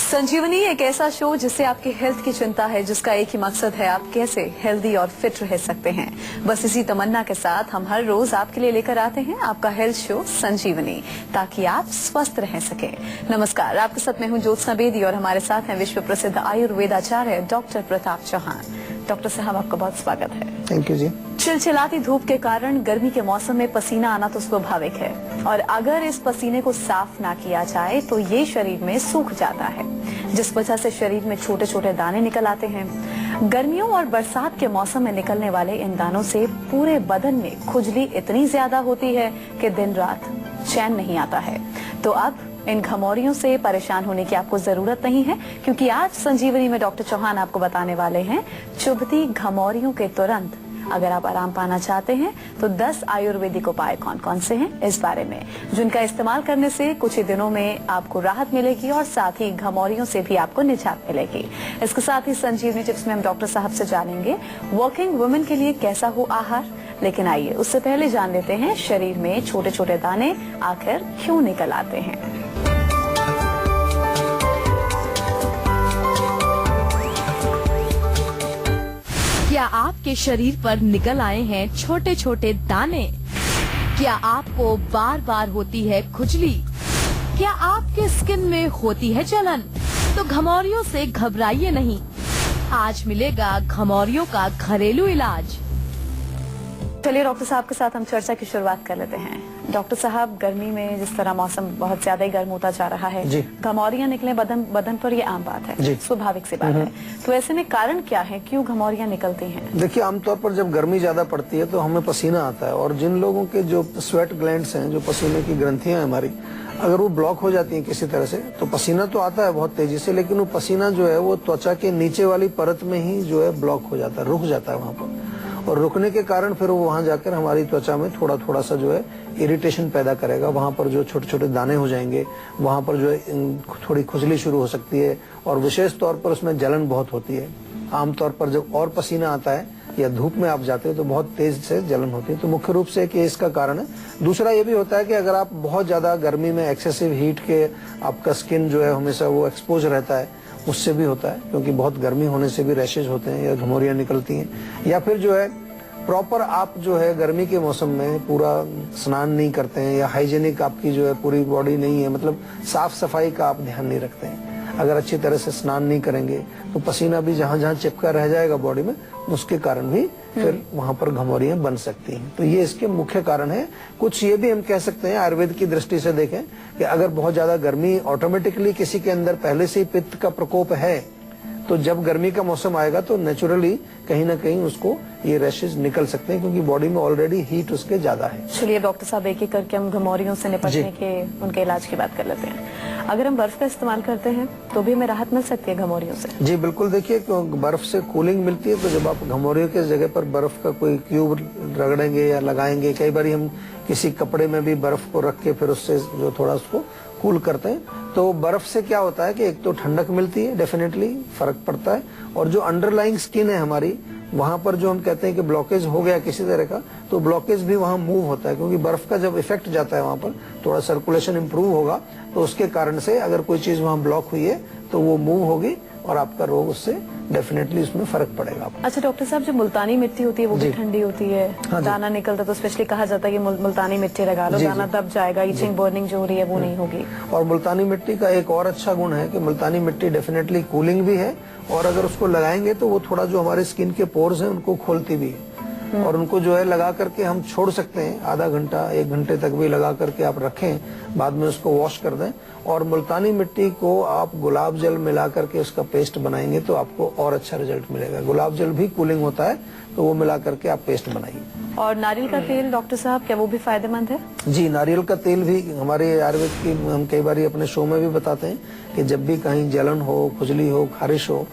संजीवनी एक ऐसा शो जिससे आपकी हेल्थ की चिंता है, जिसका एक ही मकसद है आप कैसे हेल्दी और फिट रह सकते हैं। बस इसी तमन्ना के साथ हम हर रोज आपके लिए लेकर आते हैं आपका हेल्थ शो संजीवनी, ताकि आप स्वस्थ रह सके। नमस्कार, आपके साथ मैं हूं ज्योत्सना बेदी और हमारे साथ हैं विश्व प्रसिद्ध आयुर्वेदाचार्य डॉक्टर प्रताप चौहान। डॉक्टर साहब, आपका बहुत स्वागत है। थैंक यू जी। चिलचिलाती धूप के कारण गर्मी के मौसम में पसीना आना तो स्वाभाविक है, और अगर इस पसीने को साफ ना किया जाए तो ये शरीर में सूख जाता है, जिस वजह से शरीर में छोटे छोटे दाने निकल आते हैं। गर्मियों और बरसात के मौसम में निकलने वाले इन दानों से पूरे बदन में खुजली इतनी ज्यादा होती है कि दिन रात चैन नहीं आता है। तो अब इन घमौरियों से परेशान होने की आपको जरूरत नहीं है, क्योंकि आज संजीवनी में डॉक्टर चौहान आपको बताने वाले हैं चुभती घमौरियों के तुरंत अगर आप आराम पाना चाहते हैं तो 10 आयुर्वेदिक उपाय कौन कौन से हैं इस बारे में, जिनका इस्तेमाल करने से कुछ ही दिनों में आपको राहत मिलेगी और साथ ही घमौरियों से भी आपको निजात मिलेगी। इसके साथ ही संजीवनी टिप्स में हम डॉक्टर साहब से जानेंगे वर्किंग वुमेन के लिए कैसा हो आहार। लेकिन आइए उससे पहले जान लेते हैं शरीर में छोटे छोटे दाने आखिर क्यों निकल आते हैं। क्या आपके शरीर पर निकल आए हैं छोटे छोटे दाने? क्या आपको बार बार होती है खुजली? क्या आपके स्किन में होती है जलन? तो घमौरियों से घबराइए नहीं, आज मिलेगा घमौरियों का घरेलू इलाज। चलिए डॉक्टर साहब के साथ हम चर्चा की शुरुआत कर लेते हैं। डॉक्टर साहब, गर्मी में जिस तरह मौसम बहुत ज्यादा ही गर्म होता जा रहा है, घमौरियां निकले बदन पर, ये आम बात है, स्वाभाविक सी बात है। तो ऐसे में कारण क्या है, क्यों घमौरियां निकलती हैं? देखिए, आमतौर पर जब गर्मी ज्यादा पड़ती है तो हमें पसीना आता है, और जिन लोगों के जो स्वेट ग्लैंड्स हैं, जो पसीने की ग्रंथियां हमारी, अगर वो ब्लॉक हो जाती हैं किसी तरह से, तो पसीना तो आता है बहुत तेजी से, लेकिन वो पसीना जो है वो त्वचा के नीचे वाली परत में ही जो है ब्लॉक हो जाता है, रुक जाता है वहाँ पर। और रुकने के कारण फिर वो वहां जाकर हमारी त्वचा में थोड़ा थोड़ा सा जो है इरिटेशन पैदा करेगा। वहां पर जो छोटे छोटे दाने हो जाएंगे, वहां पर जो है थोड़ी खुजली शुरू हो सकती है, और विशेष तौर पर उसमें जलन बहुत होती है। आमतौर पर जब और पसीना आता है या धूप में आप जाते हो तो बहुत तेज से जलन होती है। तो मुख्य रूप से कि इसका कारण है। दूसरा ये भी होता है कि अगर आप बहुत ज्यादा गर्मी में एक्सेसिव हीट के आपका स्किन जो है हमेशा वो एक्सपोज रहता है, उससे भी होता है, क्योंकि बहुत गर्मी होने से भी रैशेज होते हैं या घमौरियां निकलती हैं। या फिर जो है प्रॉपर आप जो है गर्मी के मौसम में पूरा स्नान नहीं करते हैं, या हाइजेनिक आपकी जो है पूरी बॉडी नहीं है, मतलब साफ सफाई का आप ध्यान नहीं रखते हैं। अगर अच्छी तरह से स्नान नहीं करेंगे तो पसीना भी जहाँ जहाँ चिपका रह जाएगा बॉडी में, उसके कारण भी फिर वहां पर घमौरियां बन सकती हैं। तो ये इसके मुख्य कारण है। कुछ ये भी हम कह सकते हैं आयुर्वेद की दृष्टि से देखें कि अगर बहुत ज्यादा गर्मी ऑटोमेटिकली किसी के अंदर पहले से ही पित्त का प्रकोप है, तो जब गर्मी का मौसम आएगा तो नेचुरली कहीं ना कहीं उसको ये रैशेज निकल सकते हैं, क्योंकि बॉडी में ऑलरेडी हीट उसके ज्यादा है। चलिए डॉक्टर साहब, एक एक करके हम घमौरियों से निपटने के उनके इलाज की बात कर लेते हैं। अगर हम बर्फ का इस्तेमाल करते हैं तो भी हमें राहत मिल सकती है घमौरियों से? जी बिल्कुल। देखिए, बर्फ से कूलिंग मिलती है, तो जब आप घमौरियों के जगह पर बर्फ का कोई क्यूब रगड़ेंगे या लगाएंगे, कई बार हम किसी कपड़े में भी बर्फ को रख के फिर उससे जो थोड़ा उसको कूल करते हैं, तो बर्फ से क्या होता है कि एक तो ठंडक मिलती है, डेफिनेटली फर्क पड़ता है, और जो अंडरलाइंग स्किन है हमारी, वहां पर जो हम कहते हैं कि ब्लॉकेज हो गया किसी तरह का, तो ब्लॉकेज भी वहां मूव होता है, क्योंकि बर्फ का जब इफेक्ट जाता है वहां पर, थोड़ा सर्कुलेशन इंप्रूव होगा, तो उसके कारण से अगर कोई चीज वहां ब्लॉक हुई है तो वो मूव होगी और आपका रोग उससे डेफिनेटली उसमें फर्क पड़ेगा। अच्छा डॉक्टर साहब, जो मुल्तानी मिट्टी होती है वो भी ठंडी होती है, दाना निकलता तो स्पेशली कहा जाता है कि मुल्तानी मिट्टी लगा लो, दाना दब जाएगा, इचिंग बर्निंग जो हो रही है वो नहीं होगी। और मुल्तानी मिट्टी का एक और अच्छा गुण है कि मुल्तानी मिट्टी डेफिनेटली कूलिंग भी है, और अगर उसको लगाएंगे तो वो थोड़ा जो हमारे स्किन के पोर्स हैं उनको खोलती भी है, और उनको जो है लगा करके हम छोड़ सकते हैं, आधा घंटा 1 घंटे तक भी लगा करके आप रखें, बाद में उसको वॉश कर दें। और मुल्तानी मिट्टी को आप गुलाब जल मिला करके उसका पेस्ट बनाएंगे तो आपको और अच्छा रिजल्ट मिलेगा। गुलाब जल भी कूलिंग होता है, तो वो मिला करके आप पेस्ट बनाइए। और नारियल का तेल डॉक्टर साहब, क्या वो भी फायदेमंद है? जी, नारियल का तेल भी हमारे आयुर्वेद की हम कई बार अपने शो में भी बताते हैं कि जब भी कहीं जलन हो, खुजली हो, खारिश हो,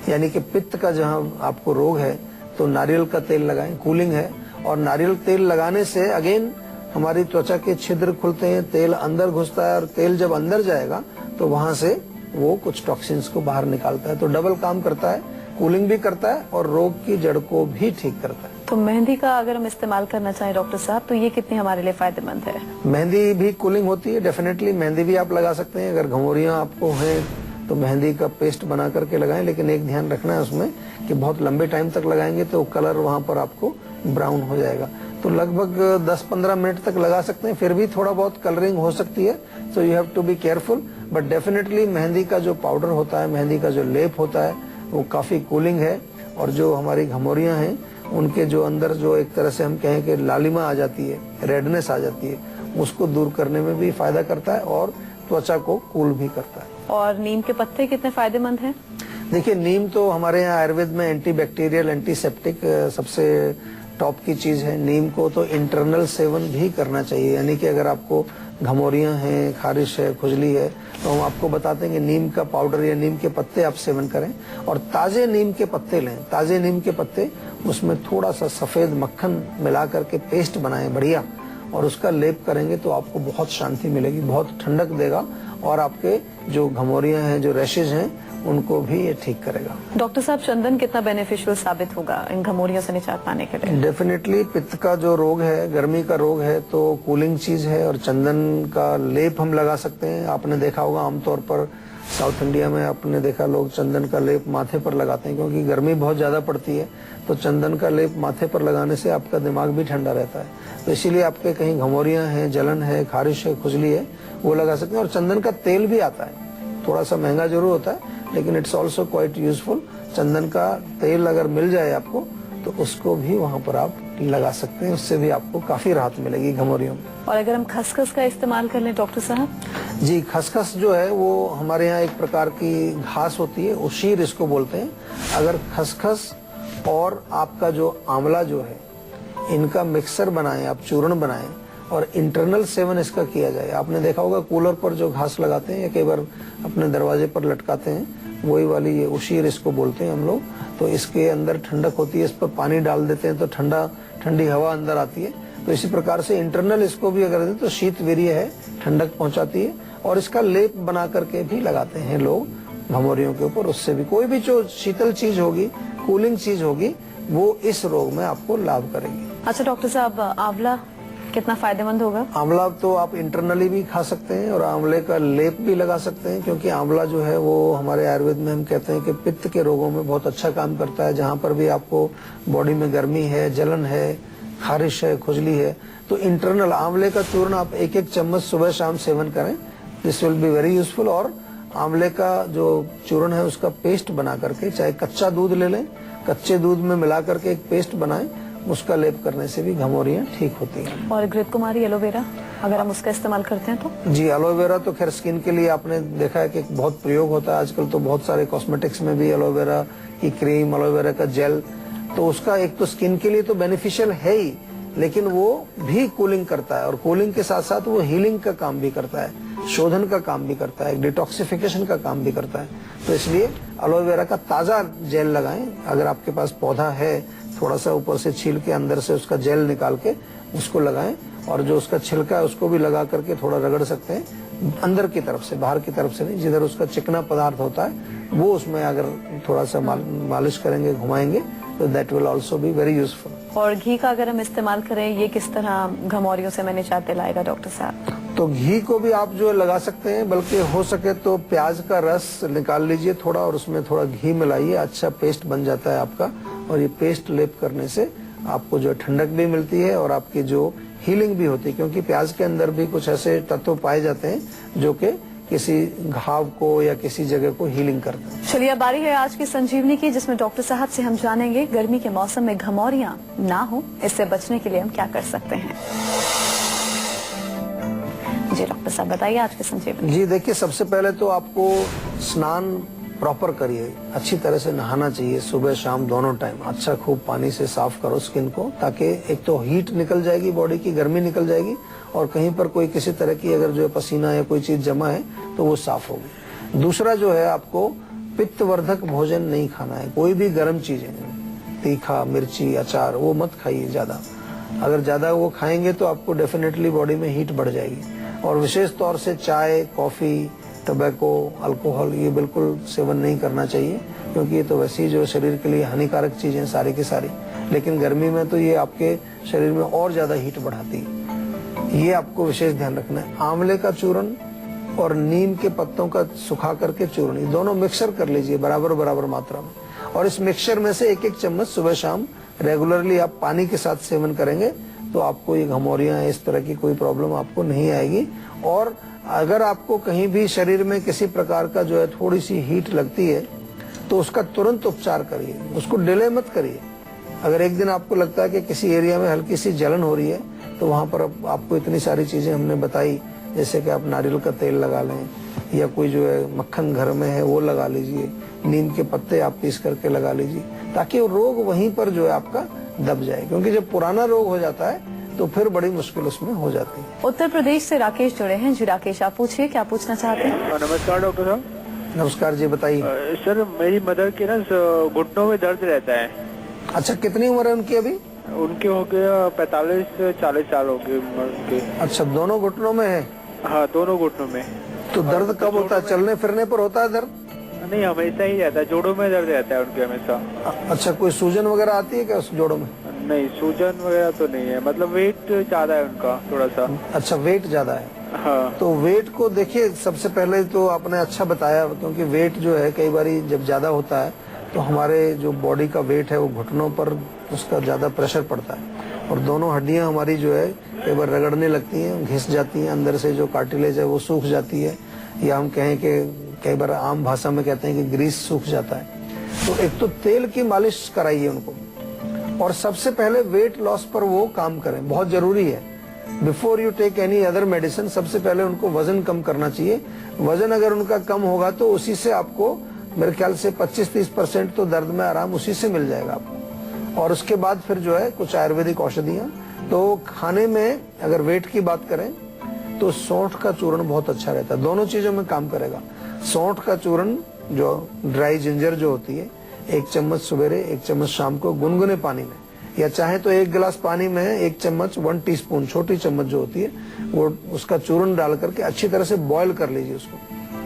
यानी कि पित्त का जहाँ आपको रोग है, तो नारियल का तेल लगाएं, कूलिंग है। और नारियल तेल लगाने से अगेन हमारी त्वचा के छिद्र खुलते हैं, तेल अंदर घुसता है, और तेल जब अंदर जाएगा तो वहां से वो कुछ टॉक्सिन्स को बाहर निकालता है, तो डबल काम करता है, कूलिंग भी करता है और रोग की जड़ को भी ठीक करता है। तो मेहंदी का अगर हम इस्तेमाल करना चाहें डॉक्टर साहब, तो ये कितनी हमारे लिए फायदेमंद है? मेहंदी भी कूलिंग होती है, डेफिनेटली मेहंदी भी आप लगा सकते हैं। अगर घमौरियां आपको हैं तो मेहंदी का पेस्ट बना करके लगाएं, लेकिन एक ध्यान रखना है उसमें कि बहुत लंबे टाइम तक लगाएंगे तो कलर वहां पर आपको ब्राउन हो जाएगा। तो लगभग 10-15 मिनट तक लगा सकते हैं, फिर भी थोड़ा बहुत कलरिंग हो सकती है, so you have to be careful. But definitely मेहंदी का जो पाउडर होता है, मेहंदी का जो लेप होता है, वो काफी कूलिंग है। और जो हमारी घमौरियां हैं उनके जो अंदर जो एक तरह से हम कहें कि लालिमा आ जाती है, रेडनेस आ जाती है, उसको दूर करने में भी फायदा करता है और त्वचा को कूल भी करता है। और नीम के पत्ते कितने फायदेमंद हैं? देखिए, नीम तो हमारे यहाँ आयुर्वेद में एंटीबैक्टीरियल, एंटीसेप्टिक सबसे टॉप की चीज है। नीम को तो इंटरनल सेवन भी करना चाहिए, यानी कि अगर आपको घमौरियां हैं, खारिश है, खुजली है, तो हम आपको बताते हैं कि नीम का पाउडर या नीम के पत्ते आप सेवन करें और ताजे नीम के पत्ते लें। ताजे नीम के पत्ते, उसमें थोड़ा सा सफेद मक्खन मिला करके पेस्ट बनाएं बढ़िया, और उसका लेप करेंगे तो आपको बहुत शांति मिलेगी, बहुत ठंडक देगा और आपके जो घमौरियां हैं, जो रैशेज हैं, उनको भी ये ठीक करेगा। डॉक्टर साहब, चंदन कितना बेनिफिशियल साबित होगा इन घमौरियों से निजात पाने के लिए? डेफिनेटली पित्त का जो रोग है, गर्मी का रोग है, तो कूलिंग चीज है और चंदन का लेप हम लगा सकते हैं। आपने देखा होगा आमतौर पर साउथ इंडिया में आपने देखा लोग चंदन का लेप माथे पर लगाते हैं, क्योंकि गर्मी बहुत ज्यादा पड़ती है, तो चंदन का लेप माथे पर लगाने से आपका दिमाग भी ठंडा रहता है। तो इसीलिए आपके कहीं घमौरियां हैं, जलन है, खारिश है, खुजली है, वो लगा सकते हैं। और चंदन का तेल भी आता है, थोड़ा सा महंगा जरूर होता है, लेकिन इट्स ऑल्सो क्वाइट यूजफुल। चंदन का तेल अगर मिल जाए आपको तो उसको भी वहाँ पर आप लगा सकते हैं, उससे भी आपको काफी राहत मिलेगी घमौरियों में। और अगर हम खसखस का इस्तेमाल कर लें डॉक्टर साहब? जी, खसखस जो है वो हमारे यहाँ एक प्रकार की घास होती है, उशीर इसको बोलते हैं। अगर खसखस और आपका जो आंवला जो है, इनका मिक्सर बनाएं, आप चूर्ण बनाएं और इंटरनल सेवन इसका किया जाए। आपने देखा होगा कूलर पर जो घास लगाते हैं या कई बार अपने दरवाजे पर लटकाते हैं, वही वाली ये उशीर इसको बोलते हैं हम लोग। तो इसके अंदर ठंडक होती है, इस पर पानी डाल देते हैं तो ठंडी हवा अंदर आती है। तो इसी प्रकार से इंटरनल इसको भी अगर दें तो शीत वीर्य है, ठंडक पहुंचाती है। और इसका लेप बना करके भी लगाते हैं लोग घमौरियों के ऊपर। उससे भी कोई भी जो शीतल चीज होगी, कूलिंग चीज होगी, वो इस रोग में आपको लाभ करेगी। अच्छा डॉक्टर साहब, आंवला कितना फायदेमंद होगा? आंवला तो आप इंटरनली भी खा सकते हैं और आंवले का लेप भी लगा सकते हैं, क्योंकि आंवला जो है वो हमारे आयुर्वेद में हम कहते हैं कि पित्त के रोगों में बहुत अच्छा काम करता है। जहाँ पर भी आपको बॉडी में गर्मी है, जलन है, खारिश है, खुजली है, तो इंटरनल आंवले का चूर्ण आप 1-1 चम्मच सुबह शाम सेवन करें, this will be very useful. और आंवले का जो चूर्ण है उसका पेस्ट बना करके, चाहे कच्चा दूध ले लें, कच्चे दूध में मिला करके एक पेस्ट बनाएं, उसका लेप करने से भी घमौरियां ठीक होती हैं। और घृत कुमारी एलोवेरा, अगर हम उसका इस्तेमाल करते हैं तो? जी, एलोवेरा तो खैर स्किन के लिए आपने देखा है कि बहुत प्रयोग होता है आजकल, तो बहुत सारे कॉस्मेटिक्स में भी एलोवेरा की क्रीम, एलोवेरा का जेल, तो उसका एक तो स्किन के लिए तो बेनिफिशियल है ही, लेकिन वो भी कूलिंग करता है और कूलिंग के साथ साथ वो हीलिंग का काम भी करता है, शोधन का काम भी करता है, डिटॉक्सिफिकेशन का काम भी करता है। तो इसलिए एलोवेरा का ताजा जेल लगाएं। अगर आपके पास पौधा है, थोड़ा सा ऊपर से छील के अंदर से उसका जेल निकाल के उसको लगाएं, और जो उसका छिलका है उसको भी लगा करके थोड़ा रगड़ सकते हैं, अंदर की तरफ से, बाहर की तरफ से नहीं। जिधर उसका चिकना पदार्थ होता है वो उसमें अगर थोड़ा सा मालिश करेंगे, घुमाएंगे, तो that will also be very useful. और घी का अगर हम इस्तेमाल करें, ये किस तरह घमौरियों से निजात दिलाएगा डॉक्टर साहब? तो घी को भी आप जो लगा सकते हैं, बल्कि हो सके तो प्याज का रस निकाल लीजिए थोड़ा और उसमें थोड़ा घी मिलाइए, अच्छा पेस्ट बन जाता है आपका। और ये पेस्ट लेप करने से आपको जो ठंडक भी मिलती है और आपकी जो हीलिंग भी होती है, क्योंकि प्याज के अंदर भी कुछ ऐसे तत्व पाए जाते हैं जो कि किसी घाव को या किसी जगह को हीलिंग करते हैं। चलिए, अब बारी है आज की संजीवनी की, जिसमें डॉक्टर साहब से हम जानेंगे गर्मी के मौसम में घमौरियां ना हो, इससे बचने के लिए हम क्या कर सकते हैं। जी डॉक्टर साहब, बताइए आज की संजीवनी। जी देखिए, सबसे पहले तो आपको स्नान प्रॉपर करिए, अच्छी तरह से नहाना चाहिए, सुबह शाम दोनों टाइम अच्छा खूब पानी से साफ करो स्किन को, ताकि एक तो हीट निकल जाएगी, बॉडी की गर्मी निकल जाएगी, और कहीं पर कोई किसी तरह की अगर जो पसीना या कोई चीज जमा है तो वो साफ होगी। दूसरा जो है, आपको पित्तवर्धक भोजन नहीं खाना है, कोई भी गर्म चीजें, तीखा, मिर्ची, अचार, वो मत खाइए ज्यादा। अगर ज्यादा वो खाएंगे तो आपको डेफिनेटली बॉडी में हीट बढ़ जाएगी। और विशेष तौर से चाय, कॉफी, टबैको, अल्कोहल, ये बिल्कुल सेवन नहीं करना चाहिए, क्योंकि ये तो वैसे ही जो शरीर के लिए हानिकारक चीजें सारी की सारी, लेकिन गर्मी में तो ये आपके शरीर में और ज्यादा हीट बढ़ाती है। ये आपको विशेष ध्यान रखना है। आंवले का चूर्ण और नीम के पत्तों का सुखा करके चूर्ण, ये दोनों मिक्सर कर लीजिए बराबर बराबर मात्रा में, और इस मिक्सचर में से एक एक चम्मच सुबह शाम रेगुलरली आप पानी के साथ सेवन करेंगे तो आपको ये घमौरियां इस तरह की कोई प्रॉब्लम आपको नहीं आएगी। और अगर आपको कहीं भी शरीर में किसी प्रकार का जो है थोड़ी सी हीट लगती है तो उसका तुरंत उपचार करिए, उसको डिले मत करिए। अगर एक दिन आपको लगता है कि किसी एरिया में हल्की सी जलन हो रही है तो वहां पर आपको इतनी सारी चीजें हमने बताई, जैसे कि आप नारियल का तेल लगा लें या कोई जो है मक्खन घर में है वो लगा लीजिए, नीम के पत्ते आप पीस करके लगा लीजिए, ताकि वो रोग वहीं पर जो है आपका दब जाए। क्योंकि जब पुराना रोग हो जाता है तो फिर बड़ी मुश्किल उसमें हो जाती है। उत्तर प्रदेश से राकेश जुड़े हैं। जी राकेश, आप पूछिए, क्या पूछना चाहते हैं? नमस्कार डॉक्टर साहब। नमस्कार जी, बताइए। सर मेरी मदर के ना घुटनों में दर्द रहता है। अच्छा, कितनी उम्र है उनकी अभी? उनके हो गया 45-40 साल हो गए उनके। अच्छा, दोनों घुटनों में है? हाँ, दोनों घुटनों में। तो दर्द कब होता है? चलने फिरने पर होता है दर्द? नहीं, हमेशा ही रहता है, जोड़ों में दर्द रहता है उनके हमेशा। अच्छा, कोई सूजन वगैरह आती है क्या उस जोड़ों में? नहीं, सूजन वगैरह तो नहीं है, मतलब वेट ज्यादा है उनका थोड़ा सा। अच्छा, वेट ज्यादा है। हाँ। तो वेट को देखिए, सबसे पहले तो आपने अच्छा बताया, क्योंकि वेट जो है कई बार जब ज्यादा होता है तो हमारे जो बॉडी का वेट है वो घुटनों पर उसका ज्यादा प्रेशर पड़ता है और दोनों हड्डियां हमारी जो है कई बार रगड़ने लगती हैं, घिस जाती हैं, अंदर से जो कार्टिलेज है वो सूख जाती है, या हम कहें कि कई बार आम भाषा में कहते हैं कि ग्रीस सूख जाता है। तो एक तो तेल की मालिश कराइए उनको, और सबसे पहले वेट लॉस पर वो काम करें, बहुत जरूरी है। Before you take any other medicine, सबसे पहले उनको वजन कम करना चाहिए। वजन अगर उनका कम होगा तो उसी से आपको मेरे ख्याल से 25-30% तो दर्द में आराम उसी से मिल जाएगा आपको। और उसके बाद फिर जो है कुछ आयुर्वेदिक औषधियां, तो खाने में अगर वेट की बात करें तो सौंठ का चूर्ण बहुत अच्छा रहता है, दोनों चीजों में काम करेगा। सौंठ का चूर्ण जो ड्राई जिंजर जो होती है, 1 चम्मच सवेरे 1 चम्मच शाम को गुनगुने पानी में, या चाहे तो 1 गिलास पानी में 1 चम्मच 1 टीस्पून छोटी चम्मच जो होती है वो उसका चूर्ण डाल करके अच्छी तरह से बॉईल कर लीजिए, उसको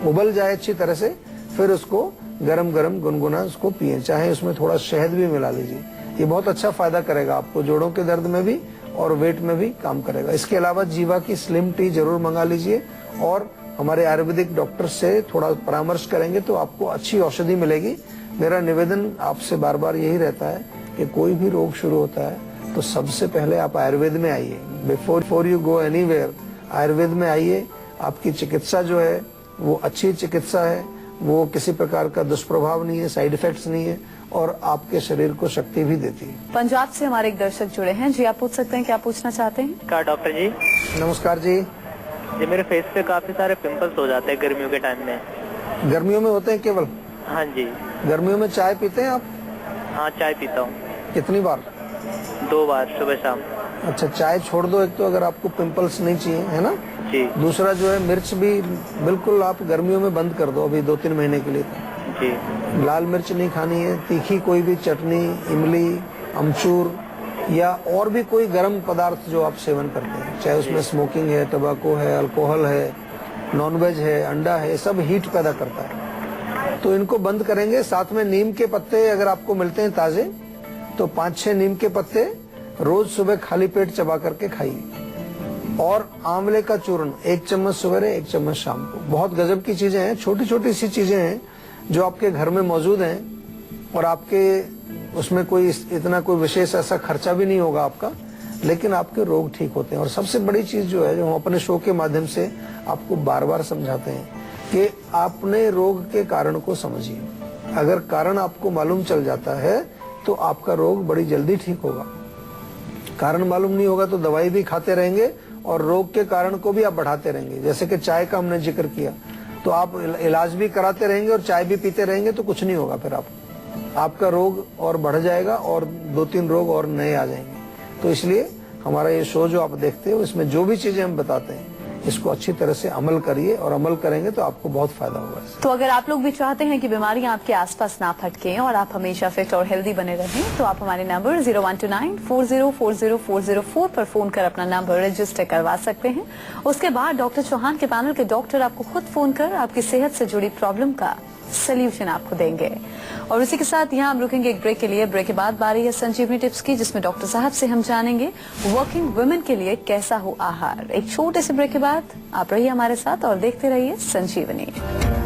उबल जाए अच्छी तरह से, फिर उसको गरम गरम गुनगुना उसको पिए, चाहे उसमें थोड़ा शहद भी मिला लीजिए। ये बहुत अच्छा फायदा करेगा आपको, जोड़ों के दर्द में भी और वेट में भी काम करेगा। इसके अलावा जीवा की स्लिम टी जरूर मंगा लीजिए, और हमारे आयुर्वेदिक डॉक्टर से थोड़ा परामर्श करेंगे तो आपको अच्छी औषधि मिलेगी। मेरा निवेदन आपसे बार बार यही रहता है कि कोई भी रोग शुरू होता है तो सबसे पहले आप आयुर्वेद में आइए, before you go anywhere, Ayurveda में आइए। आपकी चिकित्सा जो है वो अच्छी चिकित्सा है, वो किसी प्रकार का दुष्प्रभाव नहीं है, साइड इफेक्ट्स नहीं है, और आपके शरीर को शक्ति भी देती है। पंजाब से हमारे एक दर्शक जुड़े हैं। जी, आप पूछ सकते हैं, क्या पूछना चाहते हैं? क्या डॉक्टर जी? नमस्कार जी। जी, मेरे फेस पे काफी सारे पिंपल्स हो जाते हैं गर्मियों के टाइम में। गर्मियों में होते हैं केवल? हाँ जी। गर्मियों में चाय पीते हैं आप? हाँ, चाय पीता हूँ। कितनी बार? 2 बार, सुबह शाम। अच्छा, चाय छोड़ दो एक तो, अगर आपको पिंपल्स नहीं चाहिए, है ना? जी। दूसरा जो है मिर्च भी बिल्कुल आप गर्मियों में बंद कर दो अभी 2-3 महीने के लिए। जी। लाल मिर्च नहीं खानी है, तीखी कोई भी चटनी, इमली, अमचूर या और भी कोई गर्म पदार्थ जो आप सेवन करते हैं, चाहे उसमें स्मोकिंग है, टबैको है, अल्कोहल है, नॉनवेज है, अंडा है, सब हीट पैदा करता है, तो इनको बंद करेंगे। साथ में नीम के पत्ते अगर आपको मिलते हैं ताजे, तो 5-6 नीम के पत्ते रोज सुबह खाली पेट चबा करके खाइए, और आंवले का चूर्ण 1 चम्मच सवेरे 1 चम्मच शाम को। बहुत गजब की चीजें हैं, छोटी छोटी सी चीजें हैं जो आपके घर में मौजूद हैं, और आपके उसमें कोई इतना कोई विशेष ऐसा खर्चा भी नहीं होगा आपका, लेकिन आपके रोग ठीक होते हैं। और सबसे बड़ी चीज जो है, जो हम अपने शो के माध्यम से आपको बार बार समझाते हैं, कि आपने रोग के कारण को समझिए। अगर कारण आपको मालूम चल जाता है तो आपका रोग बड़ी जल्दी ठीक होगा। कारण मालूम नहीं होगा तो दवाई भी खाते रहेंगे और रोग के कारण को भी आप बढ़ाते रहेंगे। जैसे कि चाय का हमने जिक्र किया, तो आप इलाज भी कराते रहेंगे और चाय भी पीते रहेंगे तो कुछ नहीं होगा, फिर आपका रोग और बढ़ जाएगा और 2-3 रोग और नए आ जाएंगे। तो इसलिए हमारा ये शो जो आप देखते हो, इसमें जो भी चीजें हम बताते हैं इसको अच्छी तरह से अमल करिए, और अमल करेंगे तो आपको बहुत फायदा होगा इससे। तो अगर आप लोग भी चाहते हैं कि बीमारियां आपके आसपास ना फटकें और आप हमेशा फिट और हेल्दी बने रहें, तो आप हमारे नंबर 0129404004 पर फोन कर अपना नंबर रजिस्टर करवा सकते हैं। उसके बाद डॉक्टर चौहान के पैनल के डॉक्टर आपको खुद फोन कर आपकी सेहत से जुड़ी प्रॉब्लम का सोल्यूशन आपको देंगे। और इसी के साथ यहाँ हम रुकेंगे एक ब्रेक के लिए। ब्रेक के बाद बारी है संजीवनी टिप्स की, जिसमें डॉक्टर साहब से हम जानेंगे वर्किंग वुमेन के लिए कैसा हो आहार। एक छोटे से ब्रेक के बाद आप रहिए हमारे साथ और देखते रहिए संजीवनी।